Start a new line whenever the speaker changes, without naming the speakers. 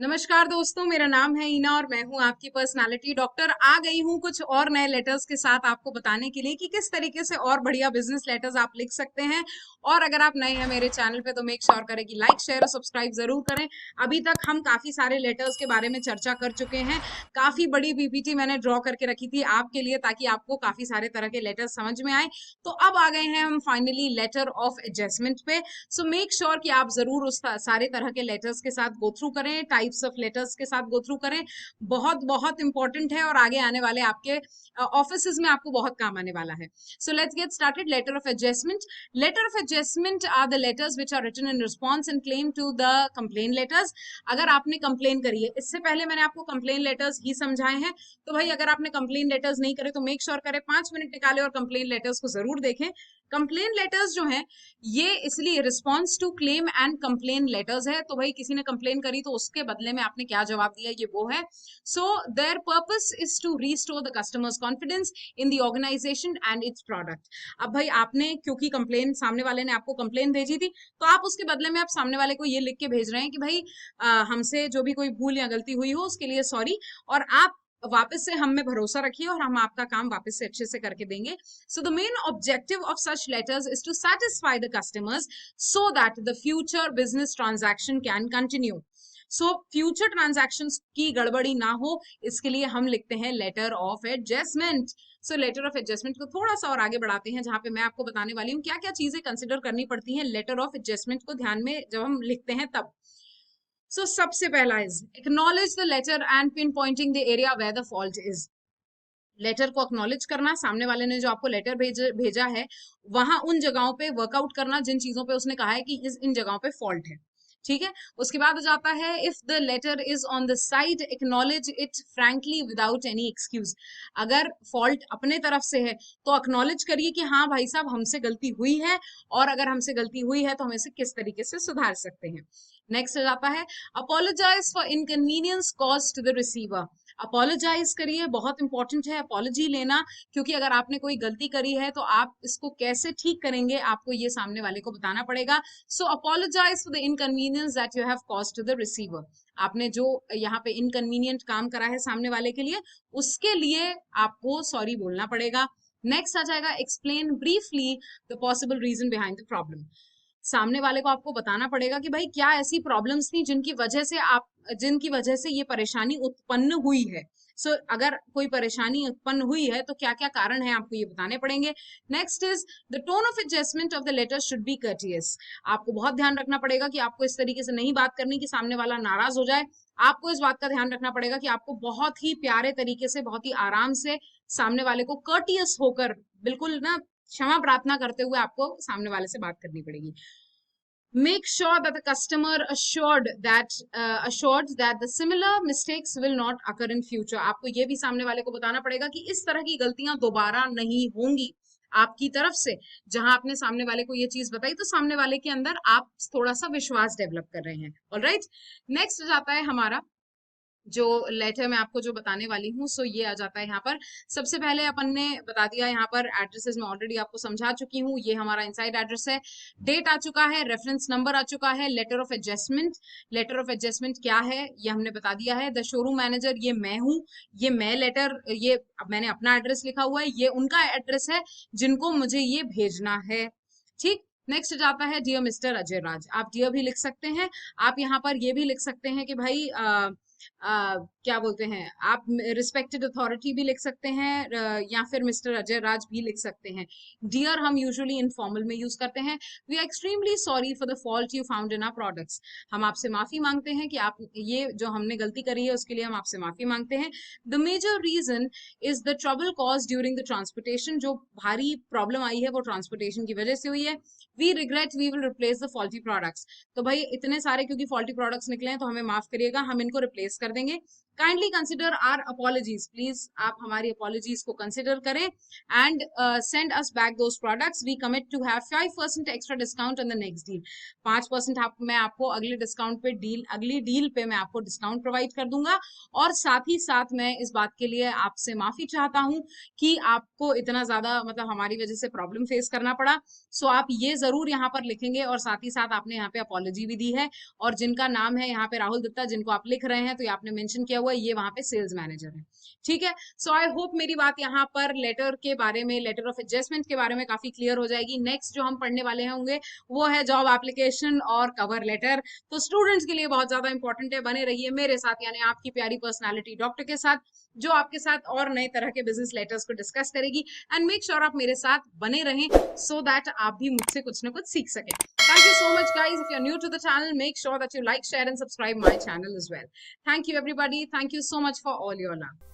नमस्कार दोस्तों, मेरा नाम है ईना और मैं हूं आपकी पर्सनालिटी डॉक्टर। आ गई हूं कुछ और नए लेटर्स के साथ आपको बताने के लिए कि किस तरीके से और बढ़िया बिजनेस लेटर्स आप लिख सकते हैं। और अगर आप नए हैं मेरे चैनल पे तो मेक श्योर करें कि लाइक शेयर और सब्सक्राइब जरूर करें। अभी तक हम काफी सारे लेटर्स के बारे में चर्चा कर चुके हैं। काफी बड़ी पीपीटी मैंने ड्रॉ करके रखी थी आपके लिए ताकि आपको काफी सारे तरह के लेटर्स समझ में आए। तो अब आ गए हैं हम फाइनली लेटर ऑफ एडजस्टमेंट पे। सो मेक श्योर कि आप जरूर उस सारे तरह के लेटर्स के साथ गो थ्रू करें, टाइप्स ऑफ लेटर्स के साथ गो थ्रू करें। बहुत बहुत इंपॉर्टेंट है और आगे आने वाले आपके ऑफिस में आपको बहुत काम आने वाला है। So let's get started. Letter of adjustment. Letter of adjustment are the letters which are written in response and claim to the complain letters. अगर आपने कंप्लेन करी है, इससे पहले मैंने आपको कंप्लेन लेटर्स ही समझाए हैं, तो भाई अगर आपने कंप्लेन लेटर्स नहीं करे तो मेक श्योर करें 5 मिनट निकाले और कंप्लेन लेटर्स को जरूर देखें। कंप्लेन लेटर्स जो हैं ये इसलिए response to claim and complain letters है। तो भाई किसी ने कंप्लेन करी तो उसके बदले में आपने क्या जवाब दिया, ये वो है। So their purpose is to restore the customers confidence in the organisation and its product. अब भाई आपने क्योंकि कंप्लेन, सामने वाले ने आपको कंप्लेन भेजी थी, तो आप उसके बदले में आप सामने वाले को ये लिख के भेज रहे हैं कि भाई हमसे जो भी कोई भूल या गलती हुई हो उसके लिए सॉरी, और आप वापस से हम में भरोसा रखिए और हम आपका काम वापस से अच्छे से करके देंगे। So the main objective of such letters is to satisfy the customers so that the future business transaction can continue. So future transactions की गड़बड़ी ना हो, इसके लिए हम लिखते हैं letter of adjustment. So letter of adjustment को थोड़ा सा और आगे बढ़ाते हैं, जहां पे मैं आपको बताने वाली हूँ क्या क्या चीजें कंसिडर करनी पड़ती हैं letter of adjustment को ध्यान में जब हम लिखते हैं तब। So सबसे पहला is acknowledge the letter and pinpointing the area where the fault is. Letter को अक्नॉलेज करना, सामने वाले ने जो आपको लेटर भेजा है वहां उन जगहों पे वर्कआउट करना जिन चीजों पे उसने कहा है कि इन जगहों पे फॉल्ट है। ठीक है, उसके बाद हो जाता है if the letter is on the side acknowledge it frankly without any excuse. अगर फॉल्ट अपने तरफ से है तो अक्नॉलेज करिए कि हाँ भाई साहब हमसे गलती हुई है, और अगर हमसे गलती हुई है तो हम इसे किस तरीके से सुधार सकते हैं। नेक्स्ट हो जाता है apologise for inconvenience cause to the receiver. Apologise करिए, बहुत इंपॉर्टेंट है अपोलॉजी लेना, क्योंकि अगर आपने कोई गलती करी है तो आप इसको कैसे ठीक करेंगे आपको ये सामने वाले को बताना पड़ेगा। So apologize for the inconvenience that you have caused to the receiver. आपने जो यहाँ पे इनकन्वीनियंट काम करा है सामने वाले के लिए, उसके लिए आपको सॉरी बोलना पड़ेगा। नेक्स्ट आ जाएगा explain briefly the possible reason behind the problem. सामने वाले को आपको बताना पड़ेगा कि भाई क्या ऐसी प्रॉब्लम्स थी जिनकी वजह से ये परेशानी उत्पन्न हुई है। सो अगर कोई परेशानी उत्पन्न हुई है तो क्या क्या कारण है आपको ये बताने पड़ेंगे। Next is the tone of adjustment of the letter should be courteous. आपको बहुत ध्यान रखना पड़ेगा कि आपको इस तरीके से नहीं बात करनी कि सामने वाला नाराज हो जाए। आपको इस बात का ध्यान रखना पड़ेगा कि आपको बहुत ही प्यारे तरीके से, बहुत ही आराम से सामने वाले को कर्टियस होकर, बिल्कुल ना क्षमा प्रार्थना करते हुए आपको सामने वाले से बात करनी पड़ेगी। Make sure that the customer assured that the similar mistakes will not occur in future. आपको ये भी सामने वाले को बताना पड़ेगा कि इस तरह की गलतियां दोबारा नहीं होंगी आपकी तरफ से। जहां आपने सामने वाले को ये चीज बताई तो सामने वाले के अंदर आप थोड़ा सा विश्वास डेवलप कर रहे हैं। ऑलराइट, नेक्स्ट जाता है हमारा जो लेटर मैं आपको जो बताने वाली हूँ। सो ये आ जाता है यहाँ पर। सबसे पहले अपन ने बता दिया यहाँ पर एड्रेसेस में ऑलरेडी आपको समझा चुकी हूँ। ये हमारा इनसाइड एड्रेस है, डेट आ चुका है, रेफरेंस नंबर आ चुका है, letter of adjustment. Letter of adjustment क्या है ये हमने बता दिया है। द शोरूम मैनेजर ये मैं हूँ, ये मैं लेटर, ये अब मैंने अपना एड्रेस लिखा हुआ है, ये उनका एड्रेस है जिनको मुझे ये भेजना है। ठीक, नेक्स्ट जाता है डियर मिस्टर अजय राज। आप डियर भी लिख सकते हैं, आप यहाँ पर ये भी लिख सकते हैं कि भाई क्या बोलते हैं, आप रिस्पेक्टेड अथॉरिटी भी लिख सकते हैं, या फिर मिस्टर अजय राज भी लिख सकते हैं। डियर हम यूजुअली इनफॉर्मल में यूज करते हैं। We are extremely sorry for the fault you found in our products. हम आपसे माफी मांगते हैं कि आप ये जो हमने गलती करी है उसके लिए हम आपसे माफी मांगते हैं। The major reason is the trouble cause during the transportation. जो भारी प्रॉब्लम आई है वो ट्रांसपोर्टेशन की वजह से हुई है। We regret we will replace the faulty products. तो भाई इतने सारे क्योंकि फॉल्टी प्रोडक्ट्स निकले हैं तो हमें माफ करिएगा, हम इनको रिप्लेस कर देंगे। Kindly consider our apologies, please आप हमारी अपॉलॉजीज को कंसिडर करें and send us back those products. We commit to have 5% extra discount on the next deal. 5% मैं आपको अगले डिस्काउंट पे अगली डील पे मैं आपको डिस्काउंट प्रोवाइड कर दूंगा। और साथ ही साथ मैं इस बात के लिए आपसे माफी चाहता हूँ कि आपको इतना ज्यादा मतलब हमारी वजह से प्रॉब्लम फेस करना पड़ा। सो आप ये जरूर यहाँ पर लिखेंगे, और साथ ही साथ आपने यहाँ पे अपॉलॉजी भी दी है, और जिनका नाम है यहाँ पे राहुल दत्ता, जिनको आप लिख रहे हैं तो ये आपने मेंशन किया हुआ है, ये वहां पे सेल्स मैनेजर है। ठीक है, सो आई होप मेरी बात यहाँ पर लेटर के बारे में, लेटर ऑफ एडजस्टमेंट के बारे में काफी क्लियर हो जाएगी। नेक्स्ट जो हम पढ़ने वाले होंगे वो है जॉब एप्लीकेशन और कवर लेटर। तो स्टूडेंट्स के लिए बहुत ज्यादा इंपॉर्टेंट है, बने रहिए मेरे साथ यानी आपकी प्यारी पर्सनालिटी डॉक्टर के साथ, जो आपके साथ और नए तरह के बिजनेस लेटर्स को डिस्कस करेगी। एंड मेक श्योर आप मेरे साथ बने रहें सो दैट आप भी मुझसे कुछ ना कुछ सीख सकें। Thank you so much, guys. If you're new to the channel, make sure that you like, share, and subscribe my channel as well. Thank you, everybody. Thank you so much for all your love.